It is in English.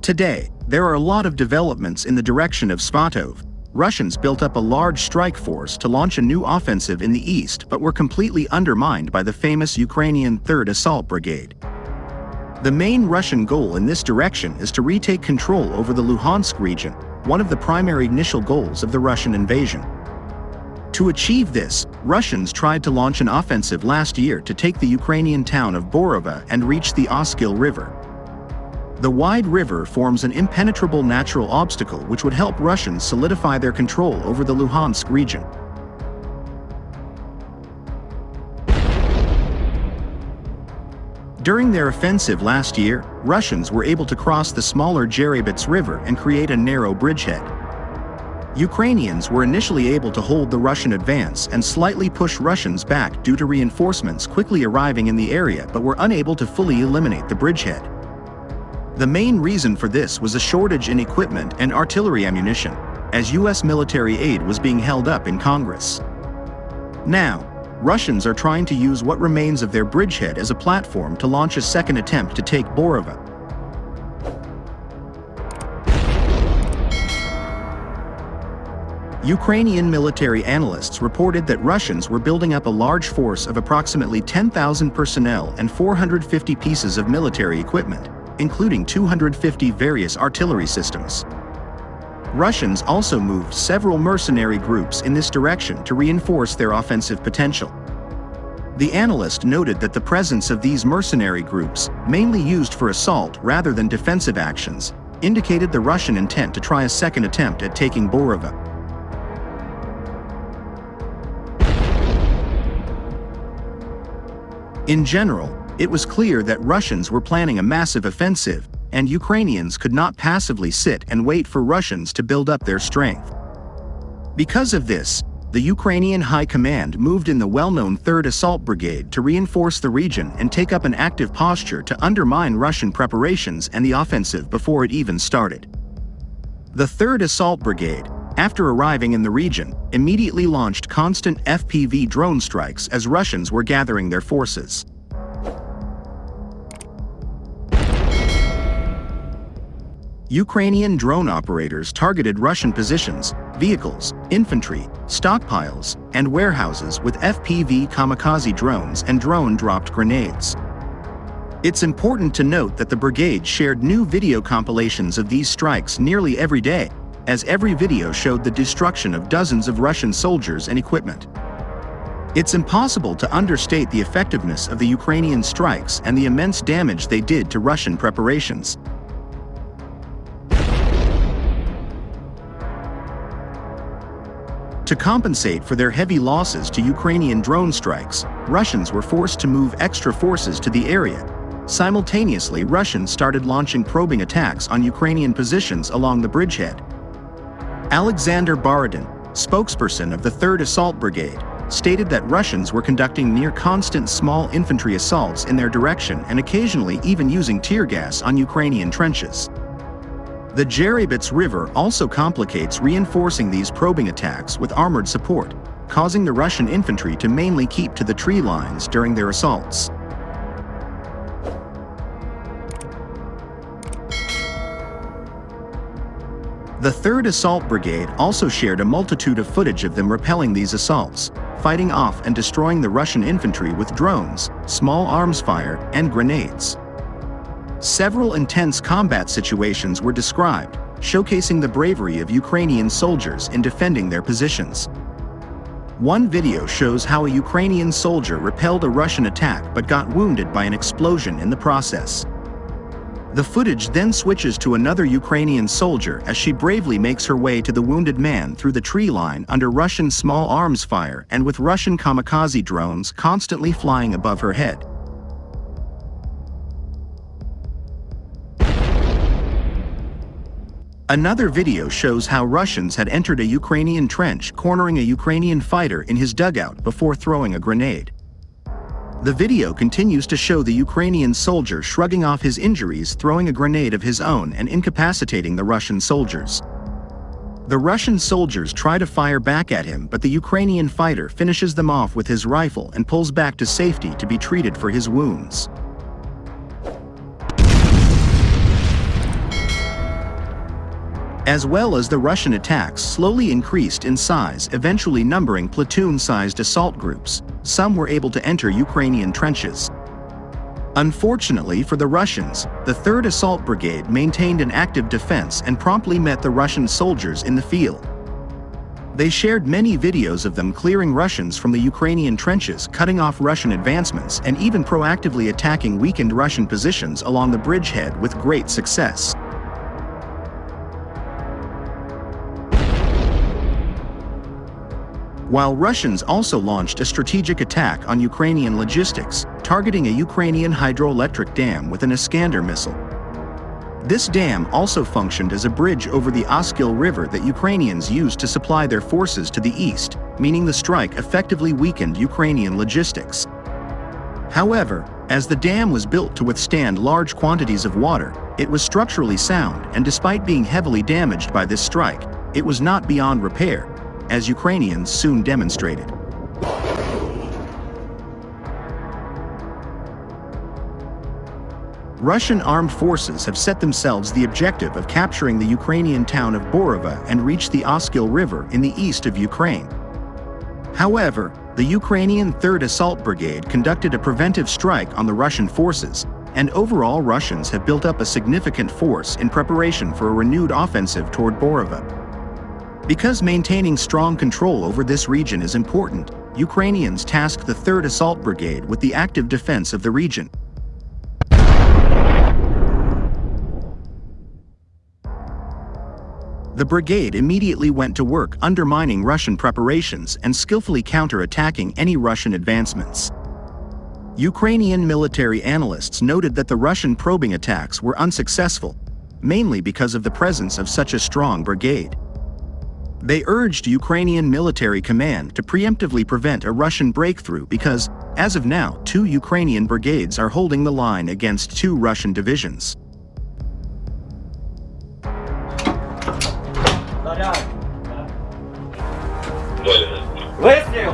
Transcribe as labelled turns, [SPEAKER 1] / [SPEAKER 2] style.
[SPEAKER 1] Today, there are a lot of developments in the direction of Svatov. Russians built up a large strike force to launch a new offensive in the east but were completely undermined by the famous Ukrainian 3rd Assault Brigade. The main Russian goal in this direction is to retake control over the Luhansk region, one of the primary initial goals of the Russian invasion. To achieve this, Russians tried to launch an offensive last year to take the Ukrainian town of Borova and reach the Oskil River. The wide river forms an impenetrable natural obstacle which would help Russians solidify their control over the Luhansk region. During their offensive last year, Russians were able to cross the smaller Jerebits River and create a narrow bridgehead. Ukrainians were initially able to hold the Russian advance and slightly push Russians back due to reinforcements quickly arriving in the area but were unable to fully eliminate the bridgehead. The main reason for this was a shortage in equipment and artillery ammunition, as US military aid was being held up in Congress. Now, Russians are trying to use what remains of their bridgehead as a platform to launch a second attempt to take Borova. Ukrainian military analysts reported that Russians were building up a large force of approximately 10,000 personnel and 450 pieces of military equipment, including 250 various artillery systems. Russians also moved several mercenary groups in this direction to reinforce their offensive potential. The analyst noted that the presence of these mercenary groups, mainly used for assault rather than defensive actions, indicated the Russian intent to try a second attempt at taking Borova. In general, it was clear that Russians were planning a massive offensive, and Ukrainians could not passively sit and wait for Russians to build up their strength. Because of this, the Ukrainian High Command moved in the well-known 3rd Assault Brigade to reinforce the region and take up an active posture to undermine Russian preparations and the offensive before it even started. The 3rd Assault Brigade, after arriving in the region, immediately launched constant FPV drone strikes as Russians were gathering their forces. Ukrainian drone operators targeted Russian positions, vehicles, infantry, stockpiles, and warehouses with FPV kamikaze drones and drone-dropped grenades. It's important to note that the brigade shared new video compilations of these strikes nearly every day, as every video showed the destruction of dozens of Russian soldiers and equipment. It's impossible to understate the effectiveness of the Ukrainian strikes and the immense damage they did to Russian preparations. To compensate for their heavy losses to Ukrainian drone strikes, Russians were forced to move extra forces to the area. Simultaneously, Russians started launching probing attacks on Ukrainian positions along the bridgehead. Alexander Borodin, spokesperson of the 3rd Assault Brigade, stated that Russians were conducting near-constant small infantry assaults in their direction and occasionally even using tear gas on Ukrainian trenches. The Jerebits River also complicates reinforcing these probing attacks with armored support, causing the Russian infantry to mainly keep to the tree lines during their assaults. The 3rd Assault Brigade also shared a multitude of footage of them repelling these assaults, fighting off and destroying the Russian infantry with drones, small arms fire, and grenades. Several intense combat situations were described, showcasing the bravery of Ukrainian soldiers in defending their positions. One video shows how a Ukrainian soldier repelled a Russian attack but got wounded by an explosion in the process. The footage then switches to another Ukrainian soldier as she bravely makes her way to the wounded man through the tree line under Russian small arms fire and with Russian kamikaze drones constantly flying above her head. Another video shows how Russians had entered a Ukrainian trench, cornering a Ukrainian fighter in his dugout before throwing a grenade. The video continues to show the Ukrainian soldier shrugging off his injuries, throwing a grenade of his own and incapacitating the Russian soldiers. The Russian soldiers try to fire back at him, but the Ukrainian fighter finishes them off with his rifle and pulls back to safety to be treated for his wounds. as well as the Russian attacks slowly increased in size, eventually numbering platoon-sized assault groups. Some were able to enter Ukrainian trenches. Unfortunately for the Russians, the 3rd Assault Brigade maintained an active defense and promptly met the Russian soldiers in the field. They shared many videos of them clearing Russians from the Ukrainian trenches, cutting off Russian advancements, and even proactively attacking weakened Russian positions along the bridgehead with great success. While Russians also launched a strategic attack on Ukrainian logistics, targeting a Ukrainian hydroelectric dam with an Iskander missile. This dam also functioned as a bridge over the Oskil River that Ukrainians used to supply their forces to the east, meaning the strike effectively weakened Ukrainian logistics. However, as the dam was built to withstand large quantities of water, it was structurally sound, and despite being heavily damaged by this strike, it was not beyond repair, as Ukrainians soon demonstrated. Russian armed forces have set themselves the objective of capturing the Ukrainian town of Borova and reach the Oskil River in the east of Ukraine. However, the Ukrainian 3rd Assault Brigade conducted a preventive strike on the Russian forces, and overall Russians have built up a significant force in preparation for a renewed offensive toward Borova. Because maintaining strong control over this region is important, Ukrainians tasked the 3rd Assault Brigade with the active defense of the region. The brigade immediately went to work undermining Russian preparations and skillfully counter-attacking any Russian advancements. Ukrainian military analysts noted that the Russian probing attacks were unsuccessful, mainly because of the presence of such a strong brigade. They urged Ukrainian military command to preemptively prevent a Russian breakthrough because, as of now, 2 Ukrainian brigades are holding the line against 2 Russian divisions.
[SPEAKER 2] Выстрел!